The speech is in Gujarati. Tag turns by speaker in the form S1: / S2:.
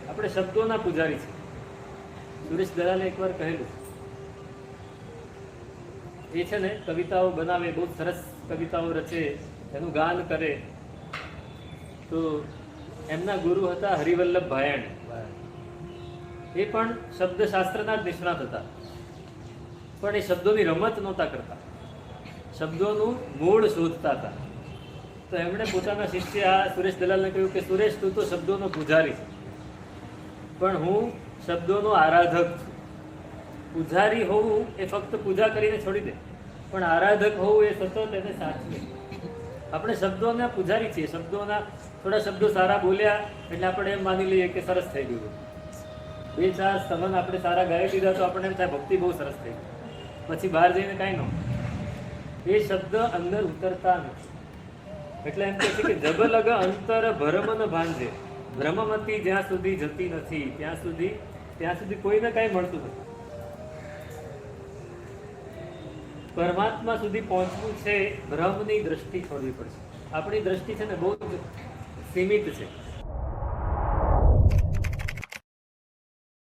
S1: આપણે શબ્દોના પૂજારી છે. સુરેશ દલાલે એકવાર કહેલું, એ છે ને કવિતાઓ બનાવે, બહુ સરસ કવિતાઓ રચે, એનું ગાન કરે. તો એમના ગુરુ હતા હરિવલ્લભ ભાયણ. એ પણ શબ્દશાસ્ત્રના જ નિષ્ણાત હતા, પણ એ શબ્દોની રમત નહોતા કરતા, શબ્દોનું મૂળ શોધતા હતા. તો એમણે પોતાના શિષ્ય સુરેશ દલાલને કહ્યું કે સુરેશ, તું તો શબ્દોનો પૂજારી છે, પણ હું શબ્દોનો આરાધક છું. પૂજારી હોવું એ ફક્ત પૂજા કરીને છોડી દે, પણ આરાધક હોવું એ સતત એને સાચવે. આપણે શબ્દોના પૂજારી છીએ. શબ્દોના થોડા શબ્દો સારા બોલ્યા એટલે આપણે એમ માની લઈએ કે સરસ થઈ ગયું. બે ચાર સ્તમન આપણે સારા ગાઈ દીધા તો આપણે એમ થાય ભક્તિ બહુ સરસ થઈ ગઈ, પછી બહાર જઈને કાંઈ ન. એ શબ્દ અંદર ઉતરતા નથી. એટલે એમ કહે છે કે જબ લગ અંતર ભરમન ભાંજે, ભ્રમમતી જ્યાં સુધી જતી નથી ત્યાં સુધી કોઈને કાંઈ મળતું નથી. પરમાત્મા સુધી પહોંચવું છે, ભ્રમની દ્રષ્ટિ છોડવી પડશે. આપણી દ્રષ્ટિ છે ને બહુ જ સીમિત છે.